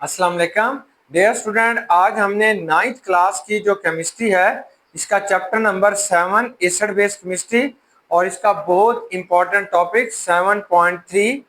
अस्सलाम वालेकुम dear student. आज हमने नाइन्थ क्लास की जो केमिस्ट्री है इसका chapter number 7 acid base chemistry और इसका बहुत important topic 7.3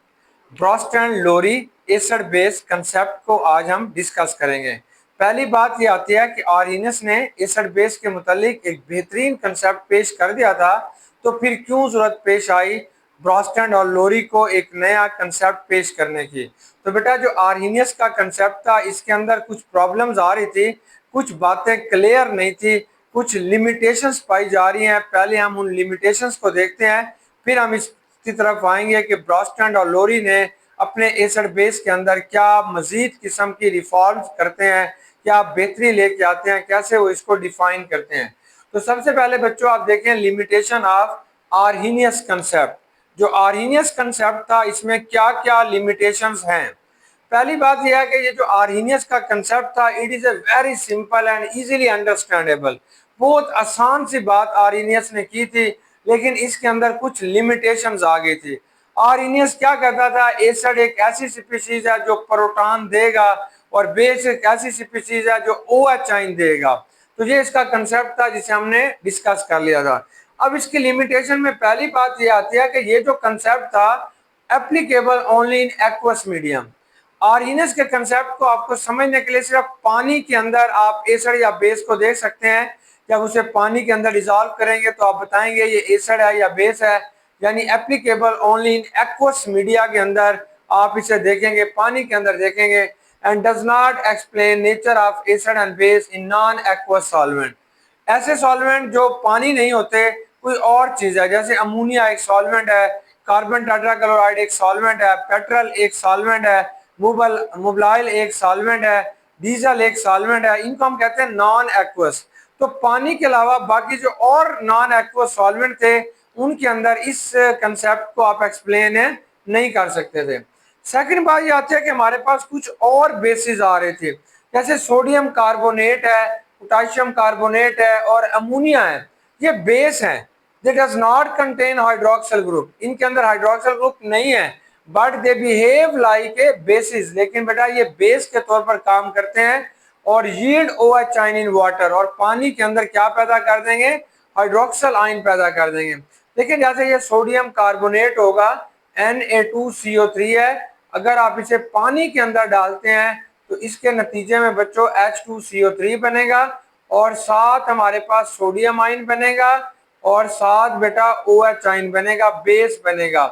Bronsted and Lowry acid base concept को आज हम डिस्कस करेंगे। पहली बात ये आती है कि आर्हेनियस ने एसिड बेस के मुतालिक एक बेहतरीन कंसेप्ट पेश कर दिया था, तो फिर क्यों जरूरत पेश आई ब्रोस्टैंड और लोरी को एक नया कंसेप्ट पेश करने की। तो बेटा जो आर्हेनियस का कंसेप्ट था इसके अंदर कुछ प्रॉब्लम्स आ रही थी, कुछ बातें क्लियर नहीं थी, कुछ लिमिटेशंस पाई जा रही हैं। पहले हम उन लिमिटेशंस को देखते हैं, फिर हम इसकी तरफ आएंगे कि ब्रोस्टैंड और लोरी ने अपने एसिड बेस के अंदर क्या मजीद किस्म की रिफॉर्म्स करते हैं, क्या बेहतरी लेके आते हैं, कैसे वो इसको डिफाइन करते हैं। तो सबसे पहले बच्चों आप देखें लिमिटेशन ऑफ आर्हेनियस कंसेप्ट। जो आर्हेनियस कंसेप्ट था इसमें क्या क्या लिमिटेशंस हैं। पहली बात यह है कि ये जो आर्हेनियस का कंसेप्ट था it is a very simple and easily understandable. बहुत आसान सी बात आर्हेनियस ने की थी, लेकिन इसके अंदर कुछ लिमिटेशंस आ गई थी। आर्हेनियस क्या कहता था, एसिड एक ऐसी स्पीशीज है जो प्रोटॉन देगा और बेस एक ऐसी स्पीशीज है जो OH आयन देगा। तो ये इसका कंसेप्ट था जिसे हमने डिस्कस कर लिया था। अब इसकी लिमिटेशन में पहली बात ये आती है कि ये जो कंसेप्ट था applicable only in aqueous medium. Arrhenius के कंसेप्ट को आपको समझने के लिए सिर्फ पानी के अंदर आप एसिड या बेस को देख सकते हैं। जब उसे पानी के अंदर डिजॉल्व करेंगे तो आप बताएंगे ये एसिड है या बेस है, यानी applicable only in aqueous media के अंदर आप इसे देखेंगे, पानी के अंदर देखेंगे। And does not explain nature of acid and base in non aqueous solvent. ऐसे सॉल्वेंट जो पानी नहीं होते, कोई और चीज है, जैसे अमोनिया एक सॉल्वेंट है, कार्बन टेट्राक्लोराइड एक सॉल्वेंट है, पेट्रोल एक सॉल्वेंट है, मोबाइल एक सॉल्वेंट है, डीजल एक सॉल्वेंट है, इनको हम कहते हैं नॉन एक्वस। तो पानी के अलावा बाकी जो और नॉन एक्वस सॉल्वेंट थे उनके अंदर इस कंसेप्ट को आप एक्सप्लेन नहीं कर सकते थे। सेकंड बात ये आती है कि हमारे पास कुछ और बेसिस आ रहे थे, जैसे सोडियम कार्बोनेट है, पोटाशियम कार्बोनेट है और अमोनिया है। ये बेस है, दे does not contain hydroxyl group, इनके अंदर हाइड्रोक्सिल ग्रुप नहीं है, but they behave like a basis. लेकिन बेटा ये बेस के तौर पर काम करते हैं और yield OH ion in water, और पानी के अंदर क्या पैदा कर देंगे, हाइड्रोक्सिल आयन पैदा कर देंगे। लेकिन जैसे ये सोडियम कार्बोनेट होगा Na2CO3 है, अगर आप इसे पानी के अंदर डालते हैं तो इसके नतीजे में बच्चों H2CO3 बनेगा और साथ हमारे पास सोडियम आयन बनेगा और साथ बेटा OH आयन बनेगा, बेस बनेगा।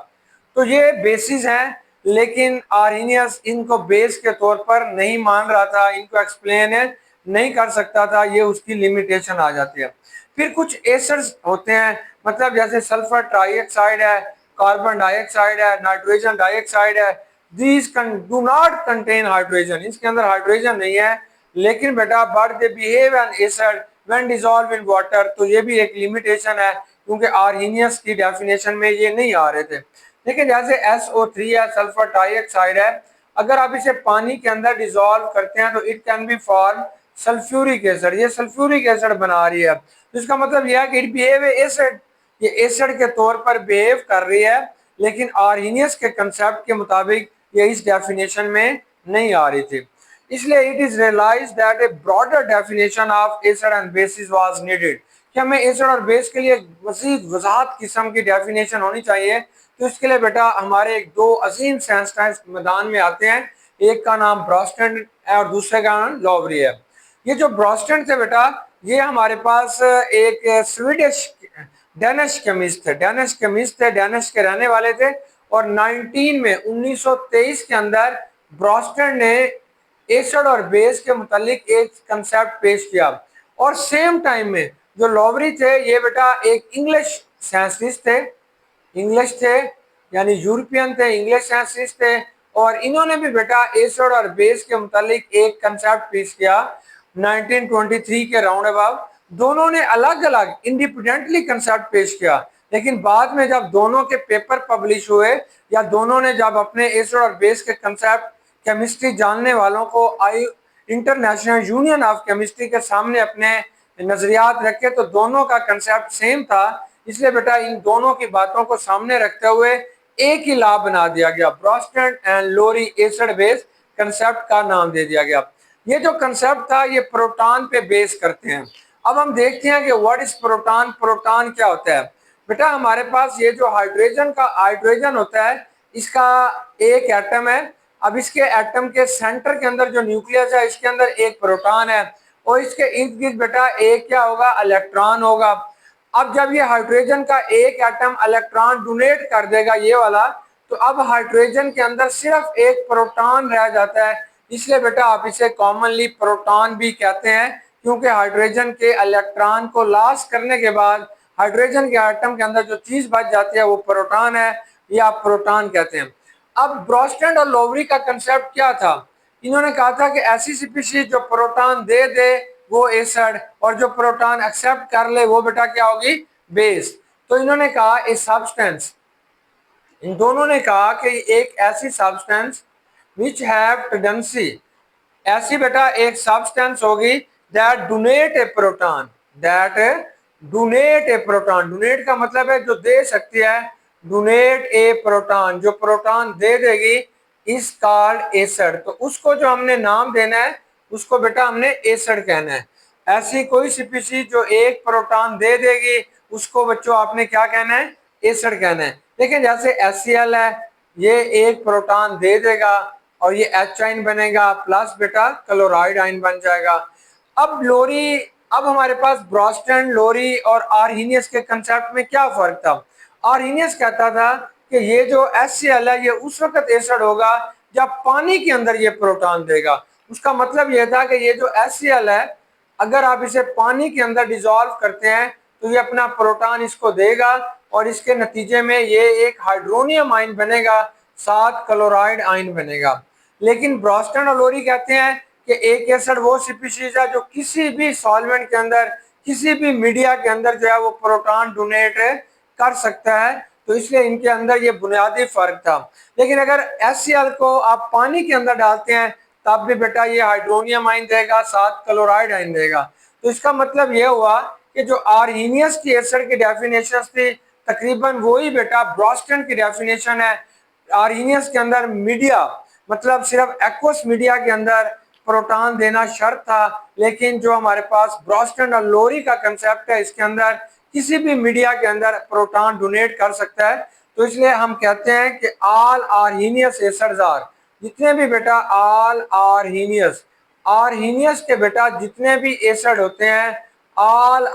तो ये बेसिस हैं, लेकिन आर्हेनियस इनको बेस के तौर पर नहीं मान रहा था, इनको एक्सप्लेन नहीं कर सकता था, ये उसकी लिमिटेशन आ जाती है। फिर कुछ एसिड्स होते हैं, मतलब जैसे सल्फर ट्राइऑक्साइड है, कार्बन डाइऑक्साइड है, नाइट्रोजन डाइऑक्साइड है, these do not contain hydrogen, इसके अंदर हाइड्रोजन नहीं है, लेकिन बेटा but they behave an acid when dissolve in water. तो ये भी एक लिमिटेशन है, क्योंकि आर्हेनियस की डेफिनेशन में ये नहीं आ रहे थे। देखिए जैसे SO3 है, सल्फर डाइऑक्साइड है, अगर आप इसे पानी के अंदर डिसॉल्व करते हैं तो it can be form sulphuric acid, ये सल्फ्यूरिक एसिड बना रही है। तो इसका मतलब यह है कि इट बिहेव एसिड, ये एसिड के तौर पर बिहेव कर रही है, लेकिन आर्हेनियस के कंसेप्ट के मुताबिक ये इस डेफिनेशन में नहीं आ रही थी। इसलिए it is realised that a broader definition of acid and bases was needed, कि हमें एसिड और बेस के लिए मजीद वजाहत किस्म की डेफिनेशन होनी चाहिए। तो इसके लिए बेटा हमारे एक दो अजीम साइंटिस्ट मैदान में आते हैं, एक का नाम ब्रोस्टन है और दूसरे का नाम लॉवरी है। ये जो ब्रोस्टन थे बेटा, ये हमारे पास एक स्वीडिश डेनिश केमिस्ट थे, डेनिश के रहने वाले थे, और 1923 के अंदर ब्रोस्टन ने एसिड और बेस के मुतालिक एक कंसेप्ट पेश किया। और सेम टाइम में जो लॉवरी थे ये बेटा एक इंग्लिश साइंटिस्ट थे, इंग्लिश थे यानी यूरोपियन थे, इंग्लिश साइंटिस्ट थे, और इन्होंने भी बेटा एसिड और बेस के मुतालिक एक कंसेप्ट पेश किया 1923 के राउंड अबाउट। दोनों ने अलग अलग इंडिपेंडेंटली कंसेप्ट पेश किया, लेकिन बाद में जब दोनों के पेपर पब्लिश हुए या दोनों ने जब अपने एसिड और बेस के कंसेप्ट केमिस्ट्री जानने वालों को इंटरनेशनल यूनियन ऑफ केमिस्ट्री के सामने अपने नजरियात रखे तो दोनों का कंसेप्ट सेम था। इसलिए बेटा इन दोनों की बातों को सामने रखते हुए एक ही लॉ बना दिया गया, Bronsted and Lowry acid base concept का नाम दे दिया गया। ये जो कंसेप्ट था ये प्रोटॉन पे बेस करते हैं। अब हम देखते हैं कि व्हाट इज प्रोटॉन, प्रोटॉन क्या होता है। बेटा हमारे पास ये जो हाइड्रोजन होता है, इसका एक एटम है। अब इसके एटम के सेंटर के अंदर जो न्यूक्लियस है, इसके अंदर एक प्रोटॉन है और इसके इर्द गिर्द बेटा एक क्या होगा, इलेक्ट्रॉन होगा। अब जब ये हाइड्रोजन का एक एटम इलेक्ट्रॉन डोनेट कर देगा ये वाला, तो अब हाइड्रोजन के अंदर सिर्फ एक प्रोटॉन रह जाता है। इसलिए बेटा आप इसे कॉमनली प्रोटॉन भी कहते हैं, क्योंकि हाइड्रोजन के इलेक्ट्रॉन को लॉस करने के बाद हाइड्रोजन के एटम के अंदर जो चीज बच जाती है वो प्रोटॉन है, ये आप प्रोटॉन कहते हैं। अब ब्रोस्टैंड और लोवरी का कंसेप्ट क्या था, इन्होंने कहा था कि ऐसी स्पीशीज जो प्रोटॉन दे दे वो एसिड, और जो प्रोटॉन एक्सेप्ट कर ले वो बेटा क्या होगी, बेस। तो इन्होंने कहा ए सब्सटेंस, इन दोनों ने कहा कि एक ऐसी सब्सटेंस विच हैव टेंडेंसी, ऐसी बेटा एक सब्सटेंस होगी that donate A proton, that donate A proton, donate का मतलब है जो दे सकती है, डोनेट ए प्रोटॉन, जो प्रोटॉन दे देगी, इज कॉल्ड एसिड। तो उसको जो हमने नाम देना है उसको बेटा हमने एसिड कहना है। ऐसी कोई स्पीशीज जो एक प्रोटॉन दे देगी उसको बच्चों आपने क्या कहना है, एसिड कहना है। लेकिन जैसे HCl है, ये एक प्रोटॉन दे देगा और ये H आइन बनेगा प्लस बेटा क्लोराइड आइन बन जाएगा। अब लोरी, अब हमारे पास ब्रोस्टन, लोरी और आर्हीनियस के कंसेप्ट में क्या फर्क था। आर्हीनियस कहता था कि ये जो HCl है ये उस वक्त एसिड होगा जब पानी के अंदर ये प्रोटॉन देगा। उसका मतलब यह था कि ये जो HCl है, अगर आप इसे पानी के अंदर डिसॉल्व करते हैं तो ये अपना प्रोटॉन इसको देगा और इसके नतीजे में ये एक हाइड्रोनियम आयन बनेगा, साथ क्लोराइड आयन बनेगा। लेकिन ब्रोस्टन और लोरी कहते हैं कि एक एसिड वो स्पीशीज है जो किसी भी सॉल्वेंट के अंदर, किसी भी मीडिया के अंदर जो है वो प्रोटॉन डोनेट कर सकता है। तो इसलिए इनके अंदर ये बुनियादी फर्क था। लेकिन अगर HCl को आप पानी के अंदर डालते हैं तब भी बेटा ये हाइड्रोनियम आयन देगा, साथ क्लोराइड आयन देगा। तो इसका मतलब ये हुआ कि जो आर्हीनियस की एसिड की डेफिनेशन थी तकरीबन वही बेटा ब्रोस्टन की डेफिनेशन है। आर्हीनियस के अंदर मीडिया मतलब सिर्फ एक्वस मीडिया के अंदर प्रोटॉन देना शर्त था, लेकिन जो हमारे पास ब्रोस्टन और लोरी का कंसेप्ट है इसके अंदर किसी भी मीडिया के अंदर प्रोटॉन डोनेट कर सकता है। तो इसलिए हम कहते हैं कि ऑल आर्हीनियस एसिड्स आर, जितने भी बेटा ऑल आर्हीनियस, आर्हीनियस के बेटा जितने भी एसिड होते हैं all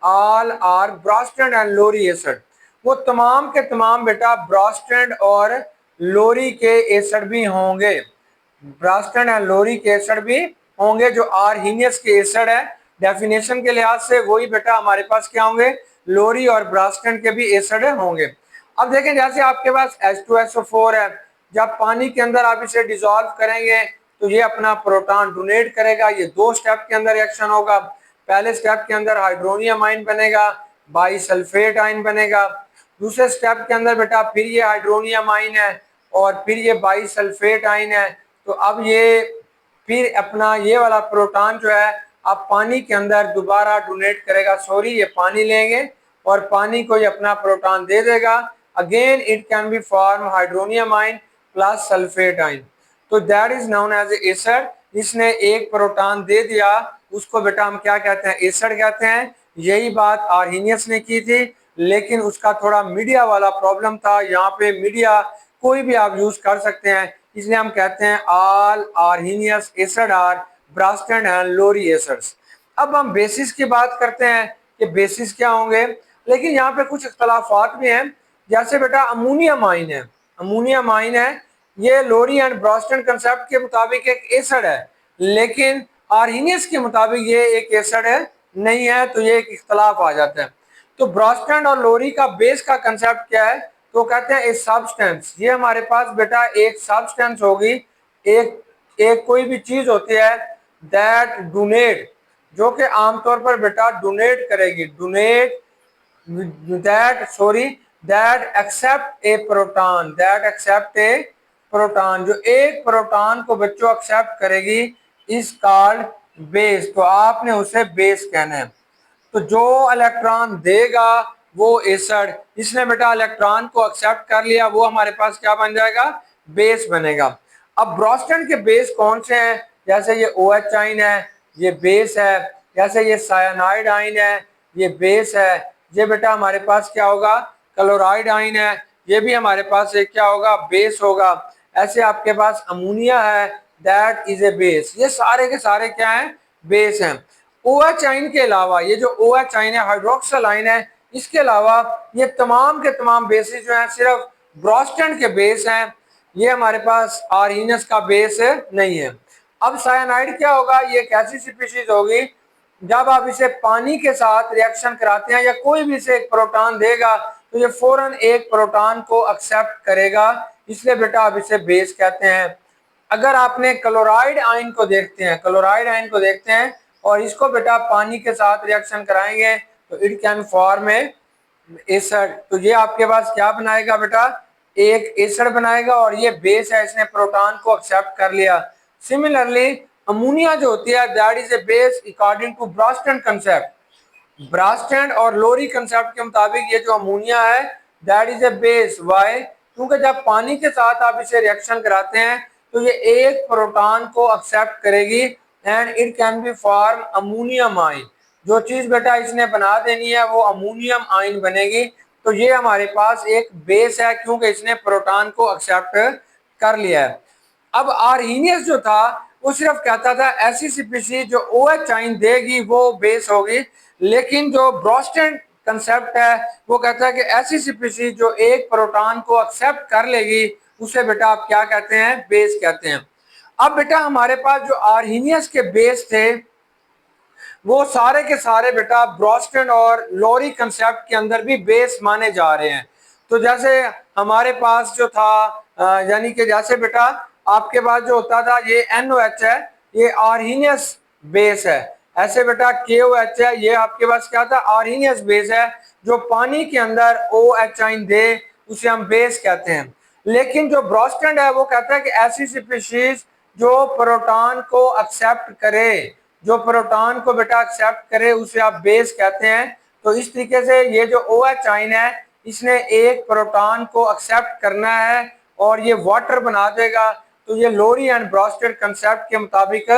are Bronsted and Lowry acid, वो तमाम के तमाम बेटा ब्रोस्टन और लोरी के एसिड भी होंगे, ब्रोस्टन एंड लोरी के एसिड भी होंगे। जो आर्हीनियस के एसिड है डेफिनेशन के लिहाज से वही बेटा हमारे पास क्या होंगे, लोरी और ब्रोस्टन के भी एसिड होंगे। अब देखें जैसे आपके पास H2SO4 है, जब पानी के अंदर आप इसे डिसॉल्व करेंगे तो ये अपना प्रोटॉन डोनेट करेगा। ये दो स्टेप के अंदर रिएक्शन होगा। पहले स्टेप के अंदर हाइड्रोनियम आयन बनेगा, बाईसल्फेट आयन बनेगा। दूसरे स्टेप के अंदर बेटा फिर ये हाइड्रोनियम आयन है और फिर ये बाईसल्फेट आयन है। तो अब ये फिर अपना ये वाला प्रोटॉन जो है आप पानी के अंदर दोबारा डोनेट करेगा, सॉरी ये पानी लेंगे और पानी को ये अपना प्रोटॉन दे देगा। Again it can be form hydronium ion plus sulphate ion. तो that is known as acid. इसने एक प्रोटॉन दे दिया उसको बेटा हम क्या कहते हैं, एसिड कहते हैं। यही बात आर्हीनियस ने की थी, लेकिन उसका थोड़ा मीडिया वाला प्रॉब्लम था। यहाँ पे मीडिया कोई भी आप यूज कर सकते हैं, इसलिए हम कहते हैं all Arrhenius acid are Bronsted and Lowry acids. अब हम बेसिस की बात करते हैं कि बेसिस क्या होंगे, लेकिन यहाँ पे कुछ इख्तलाफात भी हैं। जैसे बेटा अमोनियम आयन है, अमोनियम आयन है, ये लोरी एंड ब्रोस्टन कंसेप्ट के मुताबिक एक एसिड है, लेकिन आर्हीनियस के मुताबिक ये एक एसिड है नहीं है। तो ये एक इख्तलाफ आ जाता है। तो ब्रोस्टन और लोरी का बेस का कंसेप्ट क्या है, तो कहते हैं ए सब्सटेंस। ये हमारे पास बेटा एक सब्सटेंस होगी, एक कोई भी चीज होती है दैट डोनेट, जो कि आमतौर पर बेटा डोनेट करेगी, donate that accept a proton, that accept a proton, जो एक प्रोटॉन को बच्चों एक्सेप्ट करेगी इज कॉल्ड बेस। तो आपने उसे बेस कहना है। तो जो इलेक्ट्रॉन देगा वो एसिड, इसने बेटा इलेक्ट्रॉन को एक्सेप्ट कर लिया, वो हमारे पास क्या बन जाएगा, बेस बनेगा। अब ब्रोस्टन के बेस कौन से हैं? जैसे ये OH आइन है, ये बेस है। जैसे ये साइनाइड आइन है, ये बेस है। ये बेटा हमारे पास क्या होगा? क्लोराइड आइन है, ये भी हमारे पास एक क्या होगा? बेस होगा। ऐसे आपके पास अमोनिया है, दैट इज ए बेस। ये सारे के सारे क्या हैं? बेस हैं। OH आइन के अलावा ये जो OH आइन है, हाइड्रोक्सिल आइन है, इसके अलावा ये तमाम के तमाम बेसिस जो हैं सिर्फ ब्रोस्टन के बेस हैं। ये हमारे पास आर्हीनियस का बेस नहीं है। अब साइनाइड क्या होगा? ये एक ऐसी स्पीशीज होगी जब आप इसे पानी के साथ रिएक्शन कराते हैं या कोई भी इसे एक प्रोटॉन देगा तो ये फौरन एक प्रोटॉन को एक्सेप्ट करेगा, इसलिए बेटा आप इसे बेस कहते हैं। अगर आपने क्लोराइड आयन को देखते हैं, क्लोराइड आयन को देखते हैं और इसको बेटा पानी के साथ रिएक्शन कराएंगे तो it can form A acid. तो ये आपके पास क्या बनाएगा बेटा? एक एसिड बनाएगा और ये बेस है, इसने प्रोटॉन को एक्सेप्ट कर लिया। सिमिलरली अमोनिया जो होती है that is a base according to Bronsted concept. Bronsted और लोरी कंसेप्ट के मुताबिक ये जो अमोनिया है that is a base. Why? क्योंकि जब पानी के साथ आप इसे रिएक्शन कराते हैं तो ये एक प्रोटॉन को एक्सेप्ट करेगी and it can be form ammonium आइन। जो चीज बेटा इसने बना देनी है वो अमोनियम आइन बनेगी। तो ये हमारे पास एक बेस है क्योंकि इसने प्रोटॉन को एक्सेप्ट कर लिया है। अब आर्हीनियस जो था वो सिर्फ कहता था ऐसी स्पीशीज जो OH आइन देगी वो बेस होगी, लेकिन जो ब्रोस्टन कंसेप्ट है वो कहता है कि ऐसी स्पीशीज जो एक प्रोटॉन को एक्सेप्ट कर लेगी उसे बेटा आप क्या कहते हैं? बेस कहते हैं। अब बेटा हमारे पास जो आर्हीनियस के बेस थे वो सारे के सारे बेटा ब्रोस्टन और लोरी कंसेप्ट के अंदर भी बेस माने जा रहे हैं। तो जैसे हमारे पास जो था यानी कि जैसे बेटा आपके पास जो होता था ये NOH है, ये आर्हीनियस बेस है। ऐसे बेटा KOH है, ये आपके पास क्या था? आर्हीनियस बेस है। जो पानी के अंदर OH आइन दे उसे हम बेस कहते हैं। लेकिन जो ब्रोस्टन है वो कहता है कि ऐसी स्पीशीज जो प्रोटॉन को एक्सेप्ट करे, जो प्रोटॉन को बेटा एक्सेप्ट करे उसे आप बेस कहते हैं। तो इस तरीके से ये जो OH आइन है इसने एक प्रोटॉन को एक्सेप्ट करना है और ये वाटर बना देगा। तो ये लोरी एंड ब्रोस्टेड कंसेप्ट के मुताबिक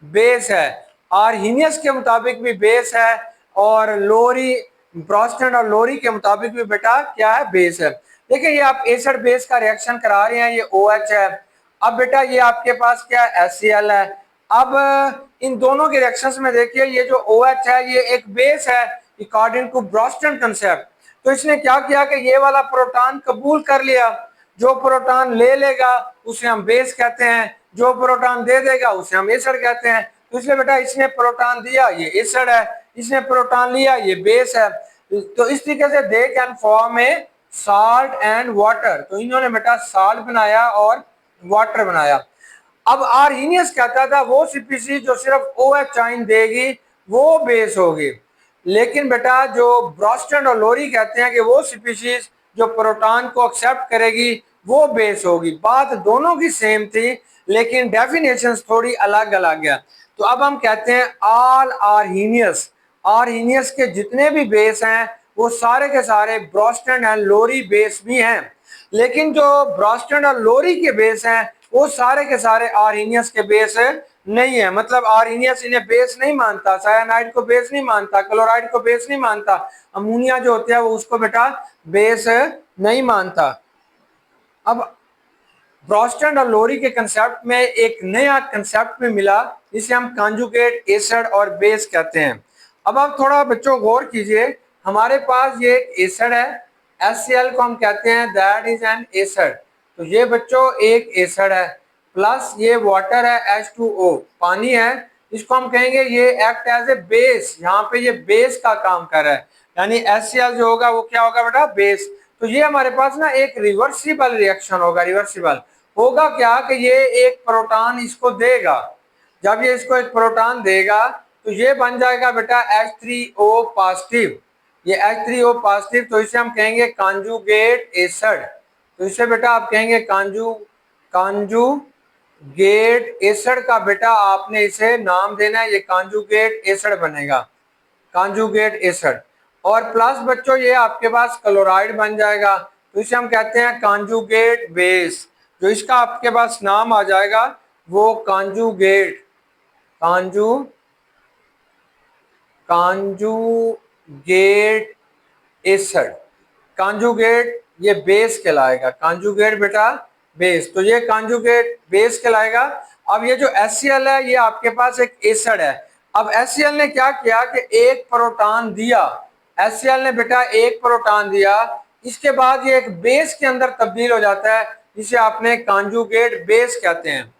बेस है। आर्हीनियस के मुताबिक भी बेस है और लोरी, ब्रोस्टेड और लोरी के मुताबिक भी बेटा क्या है? बेस है। देखिए ये आप एसिड बेस का रिएक्शन करा रहे हैं, ये OH है। अब बेटा ये आपके पास क्या है? HCl है। अब इन दोनों के रिएक्शंस में देखिए ये जो OH है ये एक बेस है अकॉर्डिंग टू ब्रोस्टन कंसेप्ट। तो इसने क्या किया कि ये वाला प्रोटॉन कबूल कर लिया। जो प्रोटॉन ले लेगा उसे हम बेस कहते हैं, जो प्रोटॉन दे देगा उसे हम एसिड कहते हैं। तो इसलिए बेटा इसने प्रोटॉन दिया ये एसिड है, इसने प्रोटॉन लिया ये बेस है। तो इस तरीके से they can form A salt and water. तो इन्होंने बेटा साल्ट बनाया और वाटर बनाया। अब आर्हीनियस कहता था वो स्पीशीज जो सिर्फ OH आइन देगी वो बेस होगी, लेकिन बेटा जो ब्रोस्टन और लोरी कहते हैं कि वो स्पीशीज जो प्रोटॉन को एक्सेप्ट करेगी वो बेस होगी। बात दोनों की सेम थी लेकिन डेफिनेशंस थोड़ी अलग अलग है। तो अब हम कहते हैं ऑल आर्हीनियस, आर्हीनियस के जितने भी बेस हैं वो सारे के सारे ब्रोस्टन एंड लोरी बेस भी हैं। लेकिन जो ब्रोस्टन और लोरी के बेस हैं वो सारे के सारे आर्हीनियस के बेस नहीं है। मतलब आर्हीनियस इन्हें बेस नहीं मानता, साइनाइड को बेस नहीं मानता, क्लोराइड को बेस नहीं मानता, अमोनिया जो होता है वो उसको बेटा बेस नहीं मानता। अब ब्रोस्टन और लोरी के कंसेप्ट में एक नया कंसेप्ट में मिला जिसे हम कॉन्जुगेट एसिड और बेस कहते हैं। अब आप थोड़ा बच्चों गौर कीजिए, हमारे पास ये एसिड है, HCl को हम कहते हैं दैट इज एन एसिड। तो ये बच्चों एक एसिड है, प्लस ये वाटर है H2O, पानी है, इसको हम कहेंगे ये एक्ट एज ए बेस। यहाँ पे ये बेस का काम कर रहा है, यानी HCl जो होगा वो क्या होगा बेटा? बेस। तो ये हमारे पास ना एक रिवर्सिबल रिएक्शन होगा। रिवर्सिबल होगा क्या कि ये एक प्रोटॉन इसको देगा, जब ये इसको एक प्रोटॉन देगा तो ये बन जाएगा बेटा H3O पॉजिटिव। ये H3O पॉजिटिव, तो इसे हम कहेंगे कॉन्जुगेट एसिड। तो इसे बेटा आप कहेंगे कॉन्जुगेट एसिड का बेटा आपने इसे नाम देना है, ये कॉन्जुगेट एसिड बनेगा, कॉन्जुगेट एसिड। और प्लस बच्चों ये आपके पास क्लोराइड बन जाएगा, तो इसे हम कहते हैं कॉन्जुगेट बेस। जो इसका आपके पास नाम आ जाएगा वो कांजुगेट, कांजुगेट एसिड। कांजुगेट ये बेस कहलाएगा, कांजुगेट बेटा बेस, तो ये कांजुगेट बेस कहलाएगा। अब ये जो HCl है ये आपके पास एक एसिड है। अब HCl ने क्या किया कि एक प्रोटॉन दिया, HCl ने बेटा एक प्रोटॉन दिया, इसके बाद ये एक बेस के अंदर तब्दील हो जाता है जिसे आपने कांजुगेट बेस कहते हैं।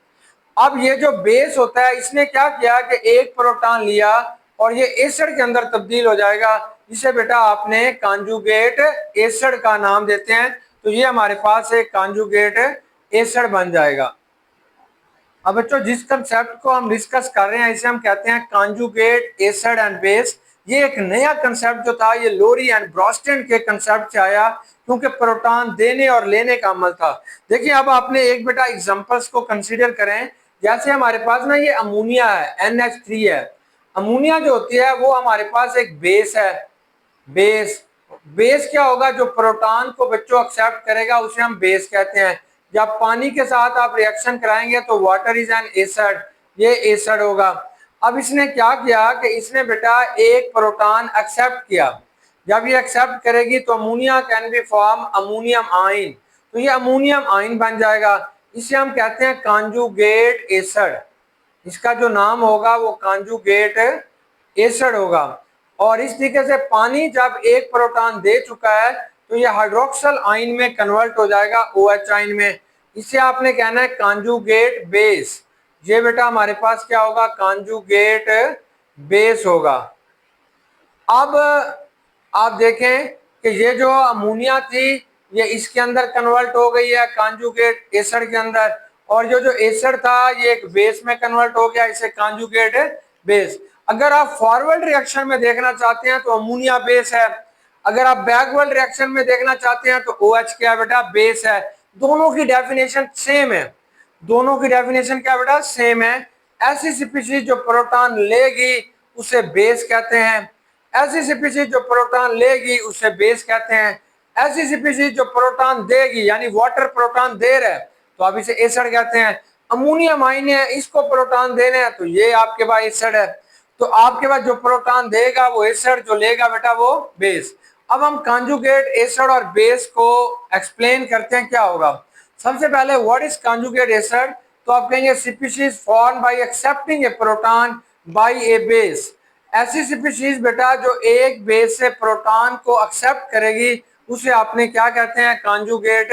अब ये जो बेस होता है इसने क्या किया कि एक प्रोटॉन लिया और ये एसिड के अंदर तब्दील हो जाएगा, जिसे बेटा आपने कांजुगेट एसिड का नाम देते हैं। तो ये हमारे पास एक कांजुगेट एसिड बन जाएगा। अब बच्चों जिस कंसेप्ट को हम डिस्कस कर रहे हैं इसे हम कहते हैं कांजुगेट एसिड एंड बेस। ये एक नया कंसेप्ट जो था ये लोरी एंड ब्रॉस्टन के कंसेप्ट से आया, क्योंकि प्रोटॉन देने और लेने का अमल था। देखिए अब आपने एक बेटा एग्जांपल्स को कंसीडर करें, जैसे हमारे पास ना ये अमोनिया है, NH3 है। अमोनिया जो होती है वो हमारे पास एक बेस है। बेस, बेस क्या होगा, जो प्रोटॉन को बच्चों एक्सेप्ट करेगा उसे हम बेस कहते हैं। जब पानी के साथ आप रिएक्शन कराएंगे तो वाटर इज एन एसिड, ये एसिड होगा। अब इसने क्या किया कि इसने बेटा एक प्रोटॉन एक्सेप्ट किया, जब ये एक्सेप्ट करेगी तो ammonia can be form ammonium आइन, तो ये अमोनियम आइन बन जाएगा। इसे हम कहते हैं कांजुगेट एसिड, इसका जो नाम होगा वो कांजुगेट एसिड होगा। और इस तरीके से पानी जब एक प्रोटॉन दे चुका है तो ये हाइड्रोक्सल आइन में कन्वर्ट हो जाएगा OH आइन में, इसे आपने कहना है कांजुगेट बेस। ये बेटा हमारे पास क्या होगा, कांजुगेट बेस होगा। अब आप देखें कि ये जो अमोनिया थी ये इसके अंदर कन्वर्ट हो गई है कांजुगेट एसिड के अंदर, और जो एसिड था ये एक बेस में कन्वर्ट हो गया, इसे कांजुगेट बेस। अगर आप फॉरवर्ड रिएक्शन में देखना चाहते हैं तो अमोनिया बेस है, अगर आप बैकवर्ड रिएक्शन में देखना चाहते हैं तो OH क्या बेटा बेस है। दोनों की डेफिनेशन सेम है, दोनों की डेफिनेशन क्या बेटा सेम है। ऐसी स्पीशीज जो प्रोटॉन लेगी उसे बेस कहते हैं, ऐसी स्पीशीज जो प्रोटॉन लेगी उसे बेस कहते हैं। ऐसी स्पीशीज जो प्रोटॉन देगी यानी वाटर प्रोटॉन दे रहा है तो आप इसे एसिड कहते हैं। अमोनियम आइन है, इसको प्रोटॉन देने हैं तो ये आपके पास एसिड है। तो आपके पास जो प्रोटॉन देगा वो एसिड, जो लेगा बेटा वो बेस। अब हम कांजुगेट एसिड और बेस को एक्सप्लेन करते हैं क्या होगा। सबसे पहले व्हाट इज कांजुगेट एसिड, तो आप कहेंगे species form by accepting a proton by a base. ऐसी स्पीशीज बेटा जो एक बेस से प्रोटॉन को एक्सेप्ट करेगी उसे आपने क्या कहते हैं, कांजुगेट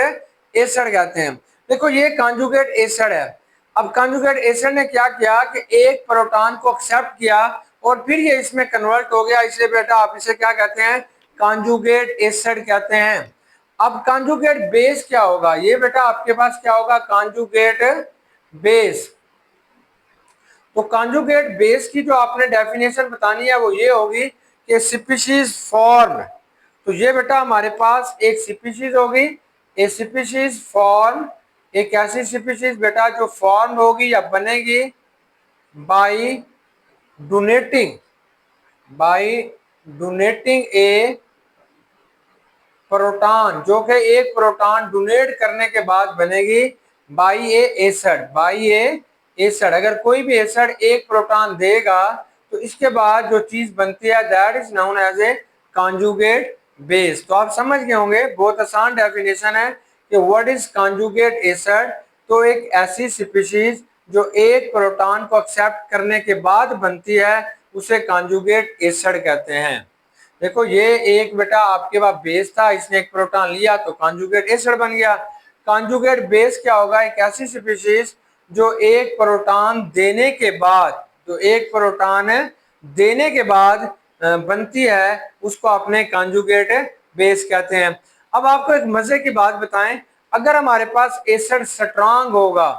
एसिड कहते हैं। देखो ये कांजुगेट एसिड है। अब कांजुगेट एसिड ने क्या किया कि एक प्रोटॉन को एक्सेप्ट किया और फिर ये इसमें कन्वर्ट हो गया, इसलिए बेटा आप इसे क्या कहते हैं, कांजुगेट एसिड कहते हैं। अब कांजुगेट बेस क्या होगा, ये बेटा आपके पास क्या होगा, कांजुगेट बेस। तो कांजुगेट बेस की जो आपने डेफिनेशन बतानी है वो ये होगी कि स्पीशीज फॉर्म, तो ये बेटा हमारे पास एक स्पीशीज होगी, ए स्पीशीज फॉर्म, एक ऐसी स्पीशीज बेटा जो फॉर्म होगी या बनेगी बाय डोनेटिंग, बाय डोनेटिंग ए प्रोटॉन, जो कि एक प्रोटॉन डोनेट करने के बाद बनेगी बाय ए एसिड, बाय ए एसिड। अगर कोई भी एसिड एक प्रोटॉन देगा तो इसके बाद जो चीज बनती है that is known as a conjugate base. तो आप समझ गए होंगे, बहुत आसान डेफिनेशन है कि व्हाट इज कांजुगेट एसिड। तो एक ऐसी स्पीशीज जो एक प्रोटॉन को एक्सेप्ट करने के बाद बनती है उसे कांजुगेट एसिड कहते हैं। देखो ये एक बेटा आपके पास बेस था, इसने एक प्रोटॉन लिया तो कांजुगेट एसिड बन गया। कांजुगेट बेस क्या होगा, एक ऐसी स्पीशीज जो एक प्रोटॉन देने के बाद, जो एक प्रोटॉन देने के बाद बनती है उसको अपने कांजुगेट बेस कहते हैं। अब आपको एक मजे की बात बताएं, अगर हमारे पास एसिड स्ट्रांग होगा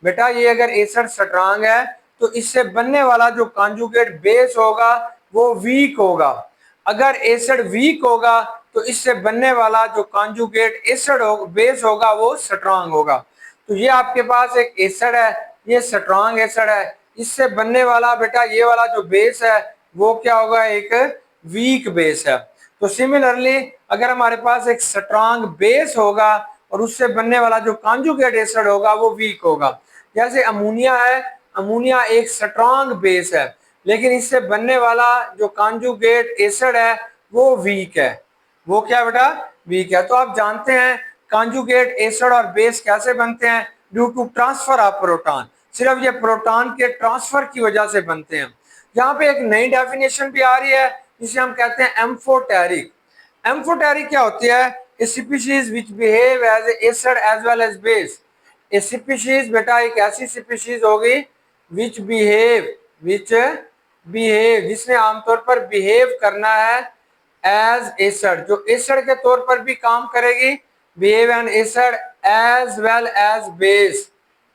बेटा, ये अगर एसिड स्ट्रांग है तो इससे बनने वाला जो कांजुगेट बेस होगा वो वीक होगा। अगर एसिड वीक होगा तो इससे बनने वाला जो कांजुगेट एसिड बेस होगा वो स्ट्रांग होगा। तो ये आपके पास एक एसिड है, ये स्ट्रांग एसिड है, इससे बनने वाला बेटा ये वाला जो बेस है वो क्या होगा, एक वीक बेस है। तो सिमिलरली अगर हमारे पास एक स्ट्रांग बेस होगा और उससे बनने वाला जो कॉन्जुगेट एसिड होगा वो वीक होगा। जैसे अमोनिया है, अमोनिया एक स्ट्रॉन्ग बेस है, लेकिन इससे बनने वाला जो कॉन्जुगेट एसिड है वो वीक है। वो क्या बेटा? वीक है। तो आप जानते हैं कॉन्जुगेट एसिड और बेस कैसे बनते हैं? Due to transfer of proton. सिर्फ ये प्रोटॉन के ट्रांसफर की वजह से बनते हैं। यहाँ पे एक नई डेफिनेशन भी आ रही है जिसे हम कहते हैं एम्फोटेरिक। एम्फोटेरिक क्या होती है? A species which behave as acid as well as base. A species बेटा एक ऐसी स्पीशीज होगी विच बिहेव जिसने आमतौर पर बिहेव करना है एज एसिड, जो एसिड के तौर पर भी काम करेगी, behave an acid as well as base,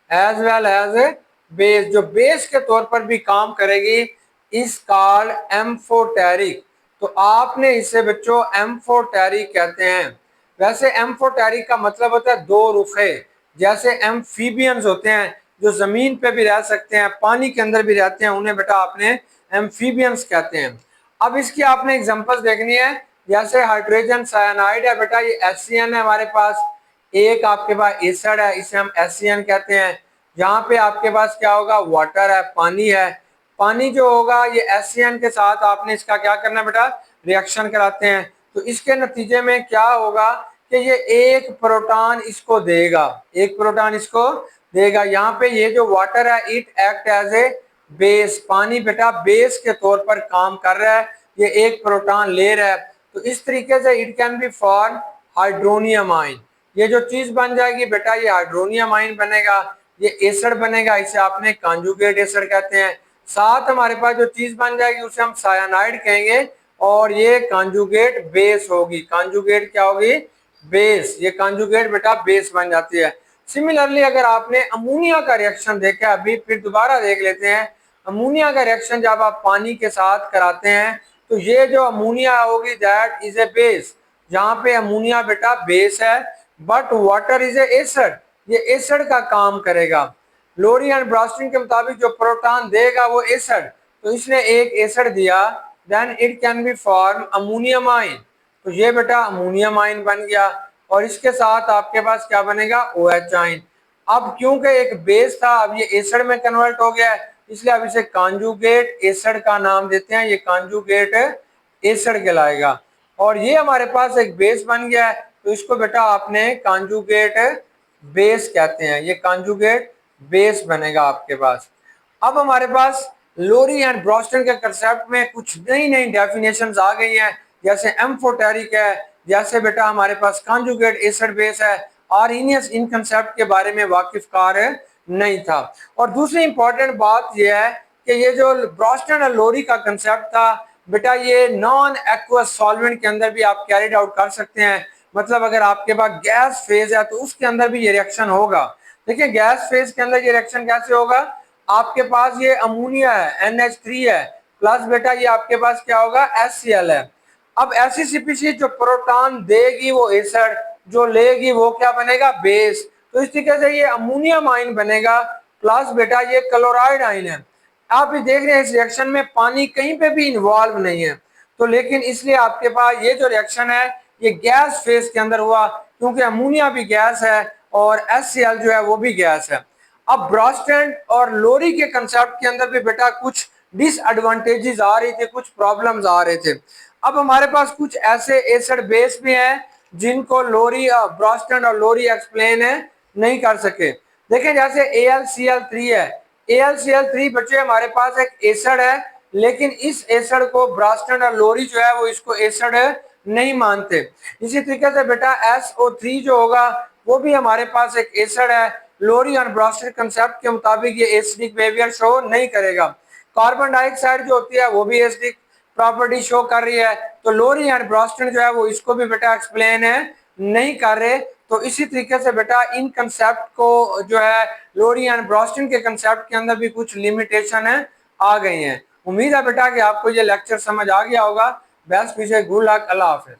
as well as base, जो बेस के तौर पर भी काम करेगी, इस कॉल्ड एम्फोटेरिक। तो आपने इसे बच्चों एम्फोटेरिक कहते हैं। वैसे एम्फोटेरिक का मतलब होता है दो रुखे। जैसे एम्फीबियंस होते हैं जो जमीन पे भी रह सकते हैं, पानी के अंदर भी रहते हैं, उन्हें बेटा आपने एम्फीबियंस कहते हैं। अब इसकी आपने एग्जांपल्स देखनी है। जैसे हाइड्रोजन साइनाइड है बेटा, ये HCN है हमारे पास। एक आपके पास एसिड है, इसे हम HCN कहते हैं। यहाँ पे आपके पास क्या होगा? वाटर है, पानी है। पानी जो होगा ये HCN के साथ आपने इसका क्या करना बेटा? रिएक्शन कराते हैं। तो इसके नतीजे में क्या होगा कि ये एक प्रोटॉन इसको देगा, एक प्रोटॉन इसको देगा। यहाँ पे ये जो वाटर है it act as a base, पानी बेटा बेस के तौर पर काम कर रहा है, ये एक प्रोटॉन ले रहा है। तो इस तरीके से it can be form hydronium ion. ये जो चीज बन जाएगी बेटा ये हाइड्रोनियम आयन बनेगा, ये एसिड बनेगा, इसे आपने कॉन्जुगेट एसिड कहते हैं। साथ हमारे पास जो चीज बन जाएगी उसे हम साइनाइड कहेंगे और ये कॉन्जुगेट बेस होगी। कॉन्जुगेट क्या होगी? बेस। ये कॉन्जुगेट बेटा बेस बन जाती है। सिमिलरली अगर आपने अमोनिया का रिएक्शन देखा अभी, फिर दोबारा देख लेते हैं। अमोनिया का रिएक्शन जब आप पानी के साथ कराते हैं तो ये जो अमोनिया होगी दैट इज ए बेस। जहां पे अमोनिया बेटा बेस है but water is a acid, ये एसिड का काम करेगा। लोरी एंड ब्रास्टिन के मुताबिक जो प्रोटॉन देगा वो एसिड, तो इसने एक एसिड दिया, then it can be form ammonium ion. तो ये बेटा अमोनियम आयन बन गया और इसके साथ आपके पास क्या बनेगा? OH ion. अब क्योंकि एक बेस था अब ये एसिड में कन्वर्ट हो गया है, इसलिए अब इसे कॉन्जुगेट एसिड का नाम देते हैं। ये कॉन्जुगेट एसिड कहलाएगा और ये हमारे पास एक बेस बन गया है, तो इसको बेटा आपने कॉन्जुगेट बेस कहते हैं। ये कॉन्जुगेट बेस बनेगा आपके पास। अब हमारे पास लोरी एंड ब्रोस्टन के कंसेप्ट में कुछ नई नई डेफिनेशंस आ गई हैं। जैसे एम्फोटेरिक है, जैसे बेटा हमारे पास कॉन्जुगेट एसिड बेस है। आर्हेनियस इन कंसेप्ट के बारे में वाकिफकार नहीं था। और दूसरी इंपॉर्टेंट बात यह है कि ये जो ब्रोस्टन और लोरी का कंसेप्ट था बेटा, ये नॉन एक्वस सॉल्वेंट के अंदर भी आप कैरिड आउट कर सकते हैं। मतलब अगर आपके पास गैस फेज है तो उसके अंदर भी ये रिएक्शन होगा। देखिए गैस फेज के अंदर ये रिएक्शन कैसे होगा? आपके पास ये अमोनिया है, NH3 है, प्लस बेटा ये आपके पास क्या होगा? HCl है। अब ऐसी स्पीशीज जो प्रोटॉन देगी वो एसिड, जो लेगी वो क्या बनेगा? बेस। तो इस तरीके से ये अमोनियम आयन बनेगा, प्लस बेटा ये क्लोराइड आयन है। आप ये देख रहे हैं इस रिएक्शन में पानी कहीं पे भी इन्वॉल्व नहीं है, तो लेकिन इसलिए आपके पास ये जो रिएक्शन है ये गैस फेज के अंदर हुआ, क्योंकि अमोनिया भी गैस है और HCl जो है वो भी गैस है। अब ब्रोस्टन और लोरी के कंसेप्ट के अंदर भी बेटा कुछ डिसएडवांटेजेस आ रही थे, कुछ प्रॉब्लम्स आ रहे थे। अब हमारे पास कुछ ऐसे एसिड बेस भी हैं जिनको लोरी ब्रोस्टन और लोरी एक्सप्लेन नहीं कर सके। देखें जैसे AlCl3 है। AlCl3 बच्चे हमारे पास एक एसिड है, लेकिन इस एसिड को ब्रोस्टन और लोरी जो है वो इसको एसिड नहीं मानते। इसी तरीके से बेटा SO3 जो होगा वो भी हमारे पास एक एसिड है। लोरी और ब्रोस्टन कंसेप्ट के मुताबिक ये एसिडिक बिहेवियर शो नहीं करेगा। कार्बन डाइऑक्साइड जो होती है वो भी एसिडिक प्रॉपर्टी शो कर रही है, तो लोरी एंड ब्रोस्टन जो है वो इसको भी बेटा एक्सप्लेन नहीं कर रहे। तो इसी तरीके से बेटा इन कंसेप्ट को जो है लोरी एंड ब्रोस्टन के कंसेप्ट के अंदर भी कुछ लिमिटेशन आ गई हैं। उम्मीद है बेटा कि आपको ये लेक्चर समझ आ गया होगा। बेस्ट विशेष, गुड लक, अल्लाह हाफिज।